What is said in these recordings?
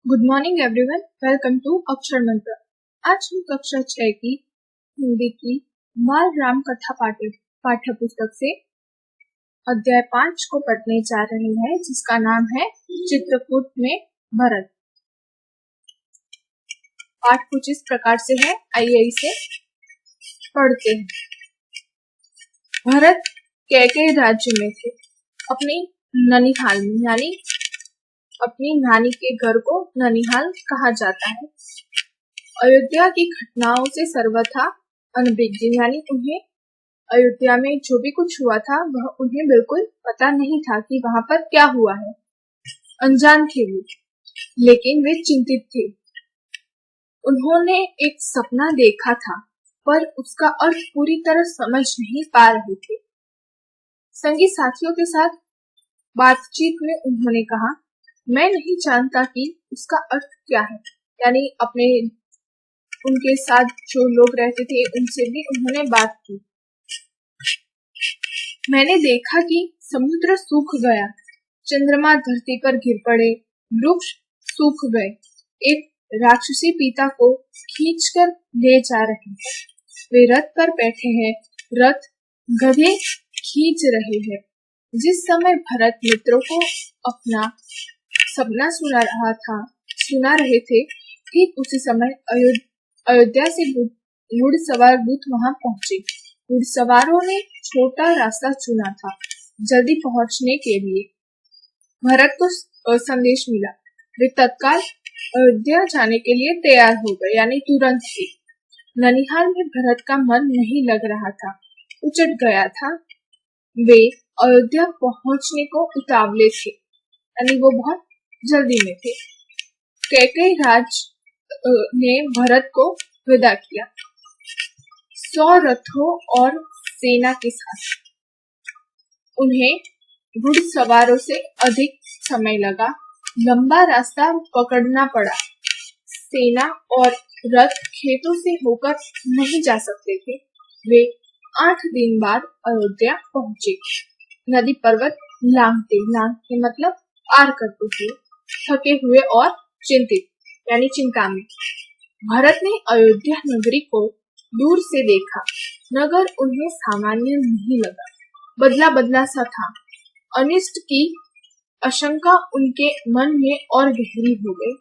Good morning everyone, welcome to Akshar Mantra. आज हम कक्षा 6 की हिंदी की बाल राम कथा पाठ्य पुस्तक से अध्याय 5 को पढ़ने जा रहे हैं, जिसका नाम है चित्रकूट में भरत। पाठ कुछ इस प्रकार से है, आइए इसे पढ़ते हैं। भरत कैकेयी राज्य में थे, अपनी ननिहाल में, यानी अपनी नानी के घर को ननिहाल कहा जाता है। अयोध्या की घटनाओं से सर्वथा अनभिज्ञ, यानी उन्हें अयोध्या में जो भी कुछ हुआ था वह उन्हें बिल्कुल पता नहीं था कि वहां पर क्या हुआ है। अनजान थे वो, लेकिन वे चिंतित थे। उन्होंने एक सपना देखा था, पर उसका अर्थ पूरी तरह समझ नहीं पा रहे थे। संगी साथियों के साथ बातचीत में उन्होंने कहा, मैं नहीं जानता कि उसका अर्थ क्या है। यानी उनके साथ जो लोग रहते थे उनसे भी उन्होंने बात की। मैंने देखा कि समुद्र सूख गया, चंद्रमा धरती पर गिर पड़े, वृक्ष सूख गए, एक राक्षसी पिता को खींचकर ले जा रहे हैं। वे रथ पर बैठे हैं, रथ गधे खींच रहे हैं। जिस समय भरत मित्रों को अपना सपना सुना रहे थे, ठीक उसी समय अयोध्या से घुड़सवार दूत वहां पहुंचे। घुड़सवारों ने छोटा रास्ता चुना था जल्दी पहुंचने के लिए। भरत को संदेश मिला, वे तत्काल अयोध्या जाने के लिए तैयार हो गए, यानी तुरंत ही। ननिहाल में भरत का मन नहीं लग रहा था, उचट गया था। वे अयोध्या पहुंचने को उतावले थे, यानी वो बहुत जल्दी में थे। कैकेयी राज ने भरत को विदा किया, 100 रथों और सेना के साथ। उन्हें घुड़सवारों से अधिक समय लगा, लंबा रास्ता पकड़ना पड़ा। सेना और रथ खेतों से होकर नहीं जा सकते थे। वे 8 दिन बाद अयोध्या पहुंचे। नदी पर्वत लांघते मतलब पार करते थे, थके हुए और चिंतित, यानी चिंता में। भरत ने अयोध्या नगरी को दूर से देखा। नगर उन्हें सामान्य नहीं लगा, बदला बदला सा था। अनिष्ट की आशंका उनके मन में और गहरी हो गई।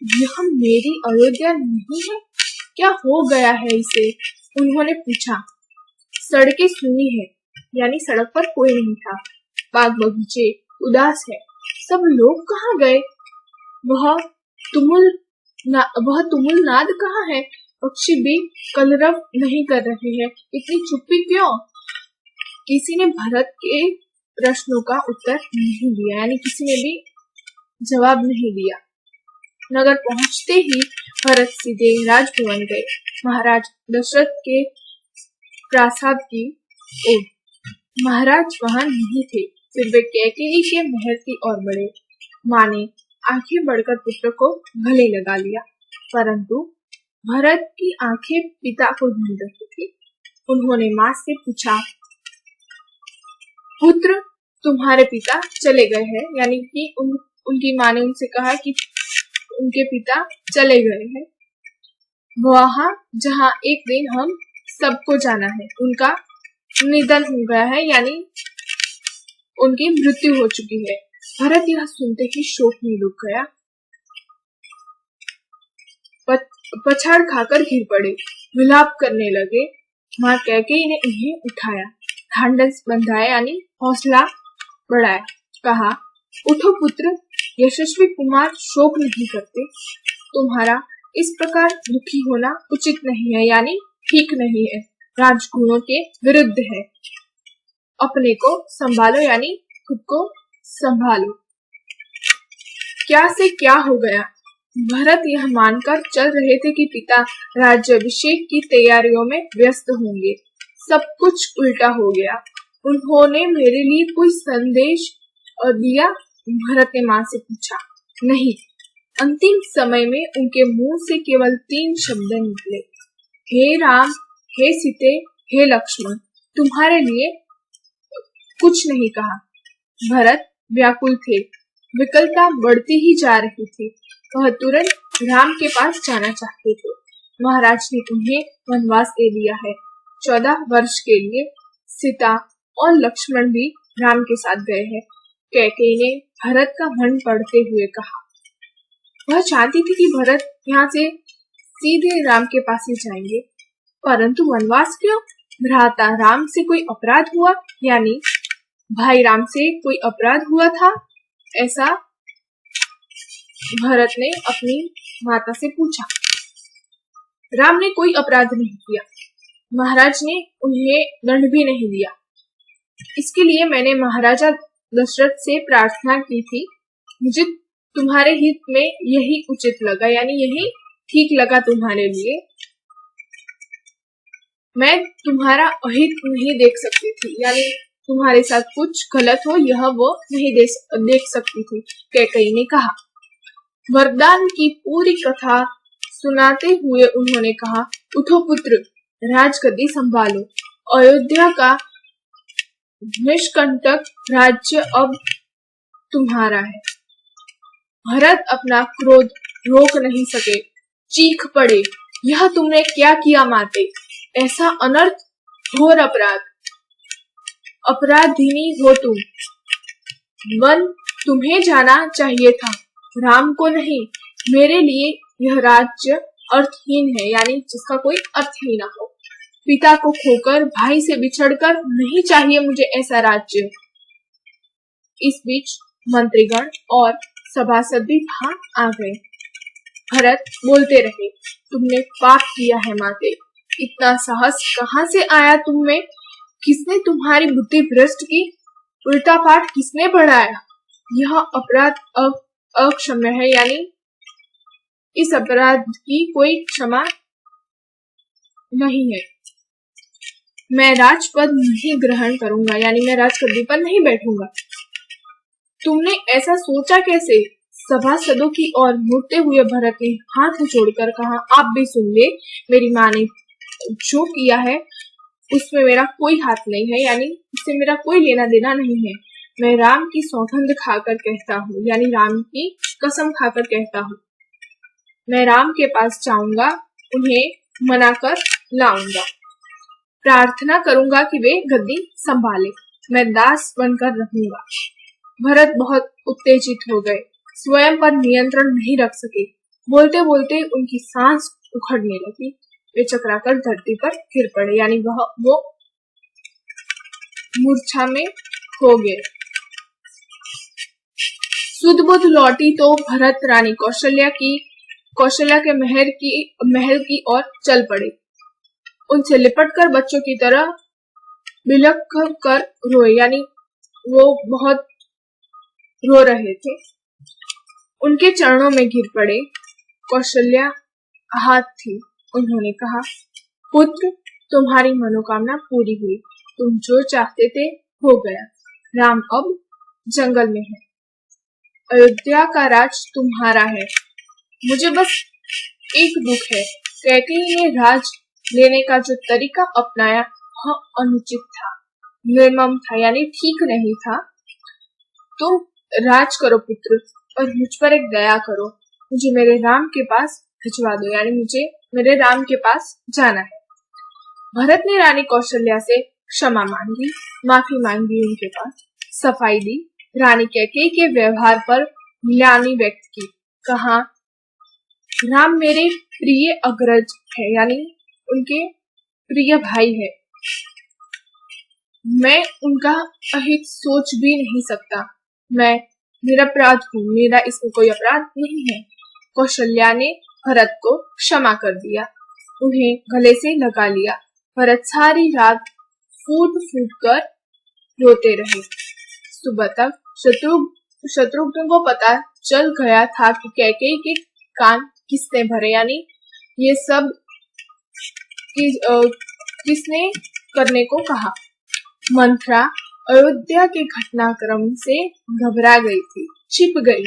यह मेरी अयोध्या नहीं है, क्या हो गया है इसे? उन्होंने पूछा। सड़कें सूनी है, यानी सड़क पर कोई नहीं था। बाग बगीचे उदास है, सब लोग कहाँ गए? वह तुमुल नाद कहाँ है? पक्षी भी कलरव नहीं कर रहे हैं, इतनी चुप्पी क्यों? किसी ने भरत के प्रश्नों का उत्तर नहीं दिया, यानी किसी ने भी जवाब नहीं दिया। नगर पहुंचते ही भरत सीधे राजभवन गए, महाराज दशरथ के प्रासाद की ओर। महाराज वहां नहीं थे, फिर वे कैकेयी के महल की ओर बढ़े। माँ ने आंखें बढ़कर पुत्र को गले लगा लिया, परंतु भरत की आंखें पिता को ढूंढ रही थी। उन्होंने माँ से पूछा, पुत्र तुम्हारे पिता चले गए हैं, यानी कि उनकी माँ ने उनसे कहा कि उनके पिता चले गए हैं वहां जहाँ एक दिन हम सबको जाना है। उनका निधन हो गया है, यानी उनकी मृत्यु हो चुकी है। भरत यह सुनते ही शोक में डूब गया, पछाड़ खाकर गिर पड़े, विलाप करने लगे। माँ कैकेयी ने उन्हें उठाया, ढांढस बंधाया, यानी हौसला बढ़ाया। कहा, उठो पुत्र, यशस्वी कुमार शोक नहीं करते। तुम्हारा इस प्रकार दुखी होना उचित नहीं है, यानी ठीक नहीं है, राजगुणों के विरुद्ध है। अपने को संभालो, यानी खुद को संभालो। क्या से क्या हो गया? भरत यह मानकर चल रहे थे कि पिता राज्याभिषेक की तैयारियों में व्यस्त होंगे। सब कुछ उल्टा हो गया। उन्होंने मेरे लिए कोई संदेश दिया? भरत ने माँ से पूछा। नहीं। अंतिम समय में उनके मुंह से केवल 3 शब्द निकले, हे राम, हे सीते, हे लक्ष्मण। तुम्हारे लिए कुछ नहीं कहा। भरत व्याकुल थे। विकलता बढ़ती ही जा रही थी। वह तुरंत राम के पास जाना चाहते थे। महाराज ने उन्हें वनवास दे दिया है। 14 वर्ष के लिए सीता और लक्ष्मण भी राम के साथ गए हैं। कैकेयी ने भरत का मन पढ़ते हुए कहा। वह चाहती थी कि भरत यहाँ से सीधे राम के पास ही जाएंगे, परंतु वनवास क्यों? भ्राता राम से कोई अपराध हुआ, यानी भाई राम से कोई अपराध हुआ था, ऐसा भरत ने अपनी माता से पूछा। राम ने कोई अपराध नहीं किया। महाराज ने उन्हें दंड भी नहीं दिया। इसके लिए मैंने महाराजा दशरथ से प्रार्थना की थी। मुझे तुम्हारे हित में यही उचित लगा, यानी यही ठीक लगा तुम्हारे लिए। मैं तुम्हारा अहित नहीं देख सकती थी, यानी तुम्हारे साथ कुछ गलत हो यह वो नहीं देख सकती थी, कैकेयी ने कहा। वरदान की पूरी कथा सुनाते हुए उन्होंने कहा, उठो पुत्र, राजगद्दी संभालो। अयोध्या का निष्कंटक राज्य अब तुम्हारा है। भरत अपना क्रोध रोक नहीं सके, चीख पड़े, यह तुमने क्या किया माते? ऐसा अनर्थ, घोर अपराध, अपराधिनी हो तुम। वन तुम्हें जाना चाहिए था, राम को नहीं। मेरे लिए यह राज्य अर्थहीन है, यानी जिसका कोई अर्थ ही ना हो। पिता को खोकर, भाई से बिछड़कर नहीं चाहिए मुझे ऐसा राज्य। इस बीच मंत्रीगण और सभासद भी वहां आ गए। भरत बोलते रहे, तुमने पाप किया है माते। इतना साहस कहाँ से आया तुम में? किसने तुम्हारी बुद्धि भ्रष्ट की? उल्टा पाठ किसने पढ़ाया? यह अपराध अक्षम्य है, यानी इस अपराध की कोई क्षमा नहीं है। मैं राजपद नहीं ग्रहण करूंगा, यानी मैं राजगद्दी पर नहीं बैठूंगा। तुमने ऐसा सोचा कैसे? सभासदों की ओर मुड़ते हुए भरत ने हाथ जोड़कर कहा, आप भी सुन ले, मेरी माँ ने जो किया है उसमें मेरा कोई हाथ नहीं है, यानी इससे मेरा कोई लेना देना नहीं है। मैं राम की सौगंध खाकर कहता हूँ, यानी राम की कसम खाकर कहता हूँ, मैं राम के पास जाऊंगा, उन्हें मनाकर लाऊंगा, प्रार्थना करूंगा कि वे गद्दी संभाले, मैं दास बनकर रहूंगा। भरत बहुत उत्तेजित हो गए, स्वयं पर नियंत्रण नहीं रख सके। बोलते बोलते उनकी सांस उखड़ने लगी। वे चकराकर धरती पर गिर पड़े, यानी वो मूर्छा में हो गए। सुध बुध लौटी तो भरत रानी कौशल्या के महल की ओर चल पड़े। उनसे लिपटकर बच्चों की तरह बिलख कर रोए, यानी वो बहुत रो रहे थे। उनके चरणों में गिर पड़े। कौशल्या हाथ थी। उन्होंने कहा, पुत्र, तुम्हारी मनोकामना पूरी हुई। तुम जो चाहते थे हो गया। राम अब जंगल में है। अयोध्या का राज तुम्हारा है। मुझे बस एक दुख है, कैकेयी ने राज लेने का जो तरीका अपनाया वह अनुचित था, निर्मम था, यानी ठीक नहीं था। तुम राज करो पुत्र, और मुझ पर एक दया करो। मुझे मेरे राम के पास भिजवा दो, यानी मुझे मेरे राम के पास जाना है। भरत ने रानी कौशल्या से क्षमा मांगी, माफी मांगी, उनके पास सफाई दी। रानी कैकेयी के व्यवहार पर ग्लानि व्यक्त की। कहा, राम मेरे प्रिय अग्रज है, यानी उनके प्रिय भाई है। मैं उनका अहित सोच भी नहीं सकता। मैं निरपराध हूँ, मेरा इसमें कोई अपराध नहीं है। कौशल्या ने भरत को क्षमा कर दिया, उन्हें गले से लगा लिया। भरत सारी रात फूट फूट कर रोते रहे। सुबह तक शत्रुघ्न को पता चल गया था कि कैकेयी के कान किसने भरे, यानी ये सब किसने करने को कहा। मंथरा अयोध्या के घटनाक्रम से घबरा गई थी, छिप गई।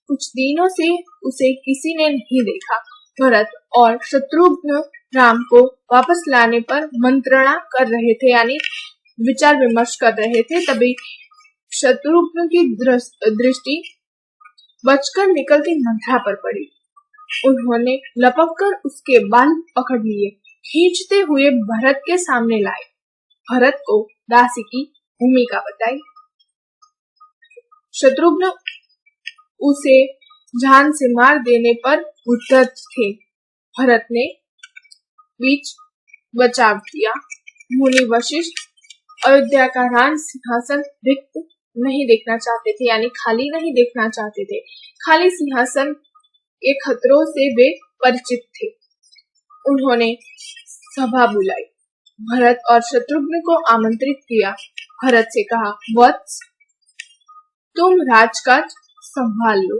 कुछ दिनों से उसे किसी ने नहीं देखा। भरत और शत्रुघ्न राम को वापस लाने पर मंत्रणा कर रहे थे, यानी विचार विमर्श कर रहे थे। तभी शत्रुघ्न की दृष्टि बचकर निकलती मंथरा पर पड़ी। उन्होंने लपक कर उसके बाल पकड़ लिए, खींचते हुए भरत के सामने लाए। भरत को दासी की भूमिका बताई। शत्रुघ्न उसे जान से मार देने पर उद्धत थे। भरत ने बीच बचाव किया। मुनि वशिष्ठ अयोध्या का राज सिंहासन रिक्त नहीं देखना चाहते थे, यानी खाली नहीं देखना चाहते थे। खाली सिंहासन के खतरों से वे परिचित थे। उन्होंने सभा बुलाई, भरत और शत्रुघ्न को आमंत्रित किया। भरत से कहा, वत्स, तुम राजकाज संभाल लो।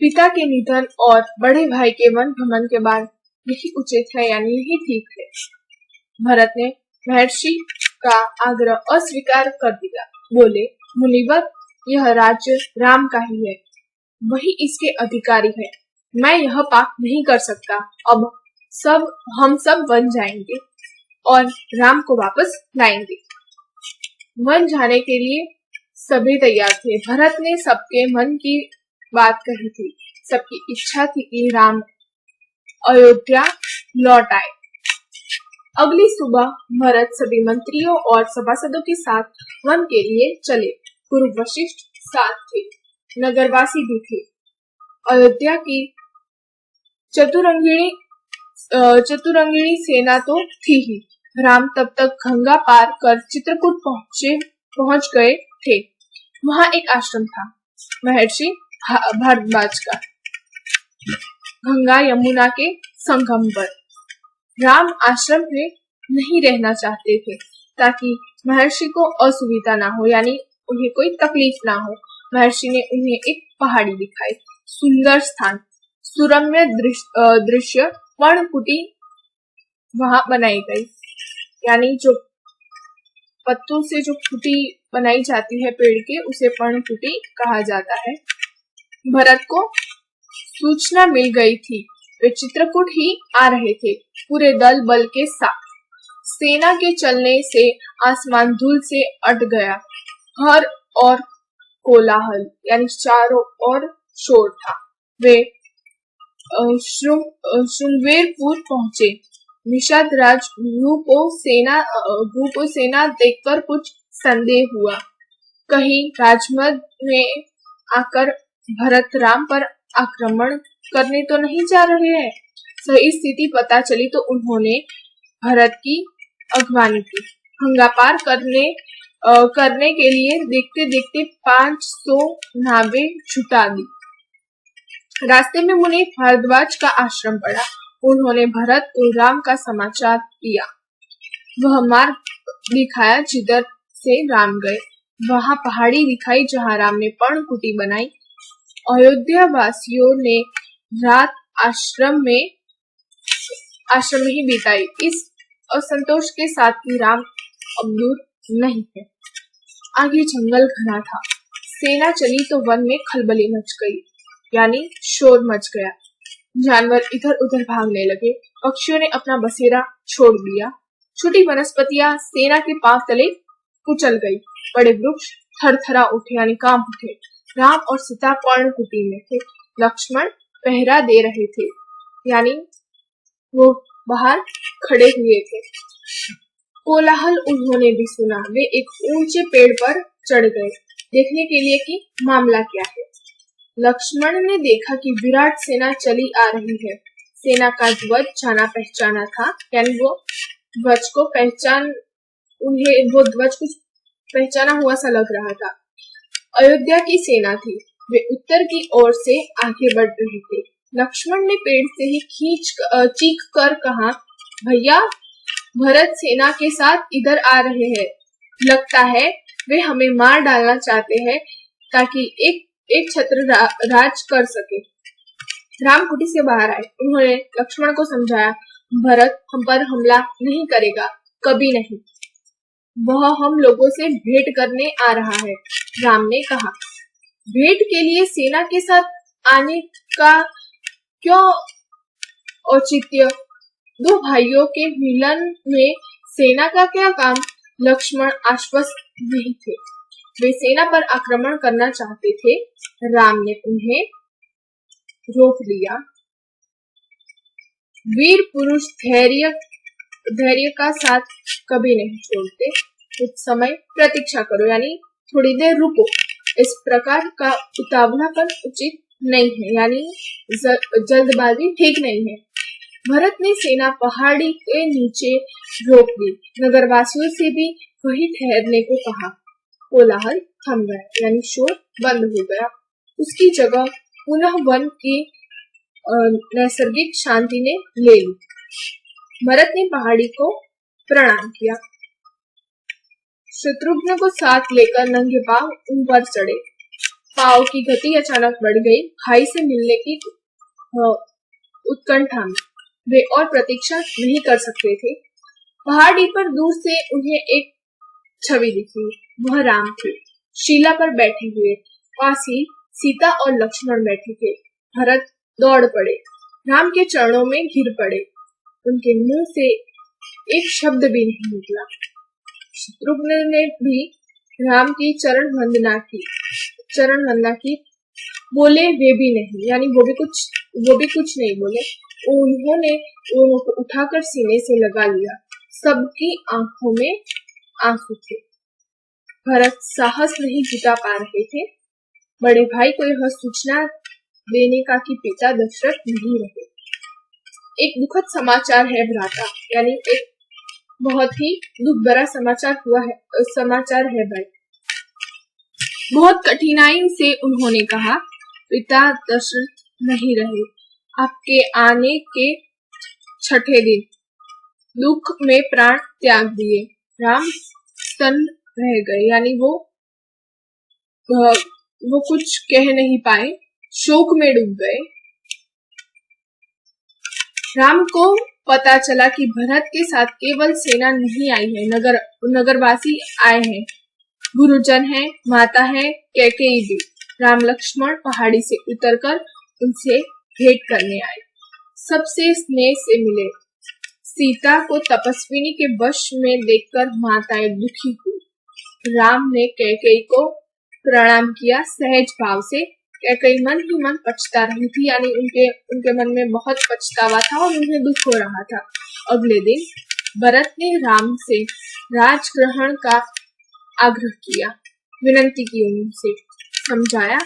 पिता के निधन और बड़े भाई के वन भ्रमण के बाद यही उचित है, यानी यही ठीक है। भरत ने महर्षि का आग्रह अस्वीकार कर दिया। बोले, मुनिवर, यह राज्य राम का ही है, वही इसके अधिकारी है। मैं यह पाप नहीं कर सकता। अब हम सब वन जाएंगे और राम को वापस लाएंगे। वन जाने के लिए सभी तैयार थे। भरत ने सबके मन की बात कही थी। सबकी इच्छा थी कि राम अयोध्या लौट आए। अगली सुबह भरत सभी मंत्रियों और सभासदों के साथ वन के लिए चले। गुरु वशिष्ठ साथ थे, नगरवासी भी थे। अयोध्या की चतुरंगिणी सेना तो थी ही। राम तब तक गंगा पार कर चित्रकूट पहुंच गए थे। वहां एक आश्रम था, महर्षि भारद्वाज का, गंगा यमुना के संगम पर। राम आश्रम में नहीं रहना चाहते थे ताकि महर्षि को असुविधा ना हो, यानी उन्हें कोई तकलीफ ना हो। महर्षि ने उन्हें एक पहाड़ी दिखाई, सुंदर स्थान, सुरम्य दृश्य, पर्णकुटी वहां बनाई गई, यानी जो पत्तों से जो कुटी बनाई जाती है पेड़ के, उसे पर्णकुटी कहा जाता है। भरत को सूचना मिल गई थी, वे चित्रकूट ही आ रहे थे, पूरे दल बल के साथ। सेना के चलने से आसमान धूल से अट गया। हर और कोलाहल, यानी चारों ओर शोर था। वे श्रृंगवेरपुर पहुंचे। निषाद राज को सेना देखकर कुछ संदेह हुआ। कहीं राजमद में आकर भरत राम पर आक्रमण करने तो नहीं जा रहे हैं। सही स्थिति पता चली तो उन्होंने भरत की अगवानी की। गंगा पार करने के लिए देखते देखते 500 नावें जुटा दी। रास्ते में मुनि भारद्वाज का आश्रम पड़ा। उन्होंने भरत और राम का समाचार दिया। वह मार्ग दिखाया जिधर से राम गए। वहां पहाड़ी दिखाई जहां राम ने पर्णकुटी बनाई। अयोध्या वासियों ने रात आश्रम में ही बिताई, इस असंतोष के साथ कि राम अब दूर नहीं है। आगे जंगल घना था। सेना चली तो वन में खलबली मच गई, यानी शोर मच गया। जानवर इधर उधर भागने लगे। पक्षियों ने अपना बसेरा छोड़ दिया। छोटी वनस्पतियां सेना के पांव तले कुचल गई। बड़े वृक्ष थरथरा उठे, यानी कांप उठे। राम और सीता पर्णकुटी में थे। लक्ष्मण पहरा दे रहे थे, यानी वो बाहर खड़े हुए थे। कोलाहल उन्होंने भी सुना। वे एक ऊंचे पेड़ पर चढ़ गए, देखने के लिए कि मामला क्या है। लक्ष्मण ने देखा कि विराट सेना चली आ रही है। सेना का ध्वज जाना पहचाना था, यानी वो ध्वज को कुछ पहचाना हुआ सा लग रहा था। अयोध्या की सेना थी। वे उत्तर की ओर से आगे बढ़ रहे थे। लक्ष्मण ने पेड़ से ही चीख कर कहा, भैया, भरत सेना के साथ इधर आ रहे हैं। लगता है वे हमें मार डालना चाहते हैं ताकि एक छत्र राज कर सके। राम कुटी से बाहर आए। उन्होंने लक्ष्मण को समझाया, भरत हम पर हमला नहीं करेगा, कभी नहीं। वह हम लोगों से भेंट करने आ रहा है। राम ने कहा, भेंट के लिए सेना के साथ आने का क्यों औचित्य? दो भाइयों के मिलन में सेना का क्या काम? लक्ष्मण आश्वस्त नहीं थे। वे सेना पर आक्रमण करना चाहते थे। राम ने उन्हें रोक लिया। वीर पुरुष धैर्य का साथ कभी नहीं छोड़ते। कुछ समय प्रतीक्षा करो, यानी थोड़ी देर रुको। इस प्रकार का उतावलापन उचित नहीं है, यानी जल्दबाजी ठीक नहीं है। भरत ने सेना पहाड़ी के नीचे रोक दी। नगरवासियों से भी वही ठहरने को कहा। कोलाहल थम गया, यानी शोर बंद हो गया। उसकी जगह पुनः वन की नैसर्गिक शांति ने ले ली। भरत ने पहाड़ी को प्रणाम किया। शत्रुघ्न को साथ लेकर नंगे पांव ऊपर चढ़े। पांव की गति अचानक बढ़ गई। भाई से मिलने की उत्कंठा में वे और प्रतीक्षा नहीं कर सकते थे। पहाड़ी पर दूर से उन्हें एक छवि दिखी। वह राम थे, शीला पर बैठे हुए। पास ही सीता और लक्ष्मण बैठे थे। भरत दौड़ पड़े, राम के चरणों में गिर पड़े। उनके मुंह से एक शब्द भी नहीं निकला। शत्रुघ्न ने भी राम की चरण वंदना की। बोले वे भी नहीं, यानी वो भी कुछ नहीं बोले। उन्होंने को उठाकर सीने से लगा लिया। सबकी आंखों में आंसू थे। भरत साहस नहीं जुटा पा रहे थे। बड़े भाई को यह सूचना देने का कि पिता दशरथ नहीं रहे। एक दुखद समाचार है भ्राता, यानी एक बहुत ही दुख भरा समाचार है भाई। बहुत कठिनाई से उन्होंने कहा, पिता दशरथ नहीं रहे। आपके आने के 6ठे दिन दुख में प्राण त्याग दिए। राम स्तन रह गए, यानी वो कुछ कह नहीं पाए, शोक में डूब गए। राम को पता चला कि भरत के साथ केवल सेना नहीं आई है, नगरवासी आए हैं, गुरुजन है, माता है, कैकेयी भी। राम लक्ष्मण पहाड़ी से उतरकर उनसे भेंट करने आए, सबसे स्नेह से मिले। सीता को तपस्विनी के वश में देखकर माताएं दुखी हुई। राम ने कैकेयी को प्रणाम किया सहज भाव से। कैकेयी मन ही मन पछता रही थी, यानी उनके मन में बहुत पछतावा था और उन्हें दुख हो रहा था। अगले दिन भरत ने राम से राजग्रहण का आग्रह किया, विनती की, उनसे समझाया,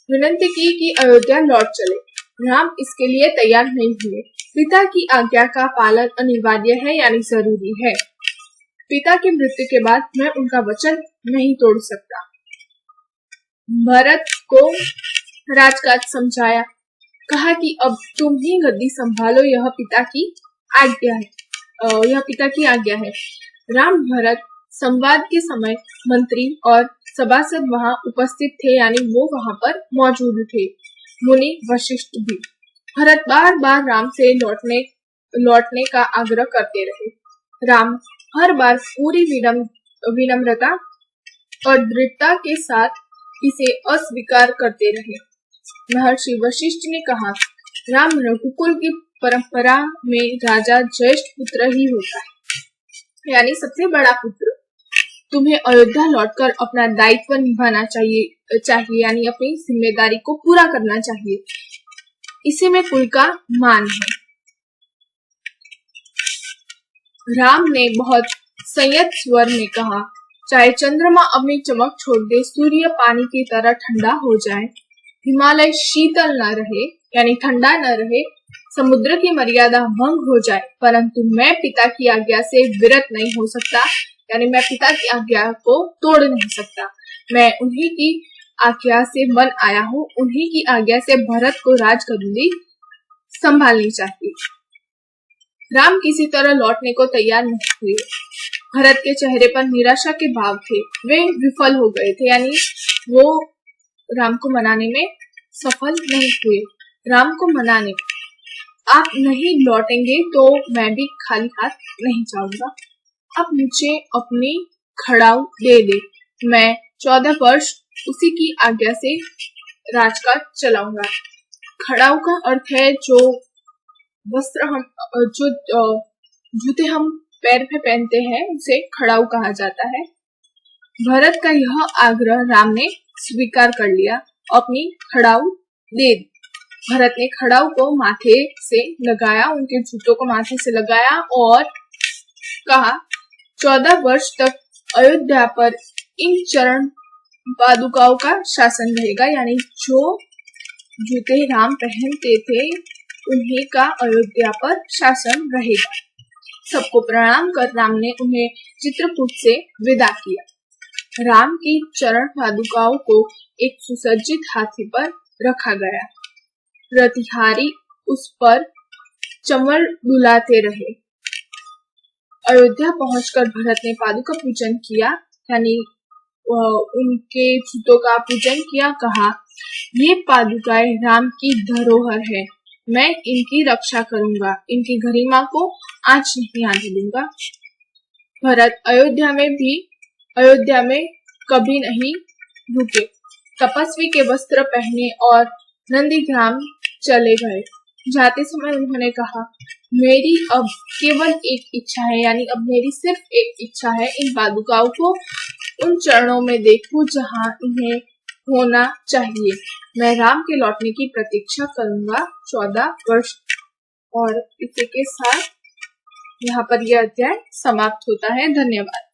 विनती की कि अयोध्या लौट चले। राम इसके लिए तैयार नहीं हुए। पिता की आज्ञा का पालन अनिवार्य है, यानी जरूरी है। पिता की मृत्यु के बाद मैं उनका वचन नहीं तोड़ सकता। भरत को राजकाज समझाया, कहा कि अब तुम ही गद्दी संभालो, यह पिता की आज्ञा है। राम भरत संवाद के समय मंत्री और सभासद वहां उपस्थित थे, यानी वो वहां पर मौजूद थे। मुनि वशिष्ठ भी। भरत बार बार राम से लौटने का आग्रह करते रहे। राम हर बार पूरी विनम्रता और दृढ़ता के साथ इसे अस्वीकार करते रहे। महर्षि वशिष्ठ ने कहा, राम रघुकुल की परंपरा में राजा ज्येष्ठ पुत्र ही होता है, यानी सबसे बड़ा पुत्र। तुम्हें अयोध्या लौटकर अपना दायित्व निभाना चाहिए, यानी अपनी जिम्मेदारी को पूरा करना चाहिए। इसी में कुल का मान है। राम ने बहुत संयत स्वर में कहा, चाहे चंद्रमा अपनी चमक छोड़ दे, सूर्य पानी की तरह ठंडा हो जाए, हिमालय शीतल न रहे, यानी ठंडा न रहे, समुद्र की मर्यादा भंग हो जाए, परंतु मैं पिता की आज्ञा से विरत नहीं हो सकता, यानी मैं पिता की आज्ञा को तोड़ नहीं सकता। मैं उन्हीं की आज्ञा से मन आया हूँ, उन्हीं की आज्ञा से भरत को राजगद्दी संभालनी चाहिए। राम किसी तरह लौटने को तैयार नहीं हुए। भरत के चेहरे पर निराशा के भाव थे। वे विफल हो गए थे, यानी वो राम को मनाने में सफल नहीं हुए। राम को मनाने, आप नहीं लौटेंगे तो मैं भी खाली हाथ नहीं जाऊंगा। आप मुझे अपनी खड़ाऊ दे दे, मैं 14 वर्ष उसी की आज्ञा से राजकाज चलाऊंगा। खड़ाऊ का अर्थ है जो जूते हम पैर पे पहनते हैं, उसे खड़ाऊ कहा जाता है। भरत का यह आग्रह राम ने स्वीकार कर लिया। अपनी खड़ाऊ दे दी। भरत ने खड़ाऊ को माथे से लगाया, उनके जूतों को माथे से लगाया और कहा, 14 वर्ष तक अयोध्या पर इन चरण पादुकाओं का शासन रहेगा, यानी जो जूते राम पहनते थे उन्हीं का अयोध्या पर शासन रहेगा। सबको प्रणाम कर राम ने उन्हें चित्रकूट से विदा किया। राम की चरण पादुकाओं को एक सुसज्जित हाथी पर रखा गया। रथिहारी उस पर चंवर डुलाते रहे। अयोध्या पहुंचकर भरत ने पादुका पूजन किया, यानी उनके जूतों का पूजन किया। कहा, ये पादुकाएं राम की धरोहर है, मैं इनकी रक्षा करूंगा, इनकी गरिमा को आंच नहीं आने दूंगा। भरत अयोध्या में कभी नहीं रुके। तपस्वी के वस्त्र पहने और नंदीग्राम चले गए। जाते समय उन्होंने कहा, मेरी अब केवल एक इच्छा है, यानी अब मेरी सिर्फ एक इच्छा है, इन पादुकाओं को उन चरणों में देखूं जहां इन्हें होना चाहिए। मैं राम के लौटने की प्रतीक्षा करूंगा 14 वर्ष। और इसी के साथ यहाँ पर यह अध्याय समाप्त होता है। धन्यवाद।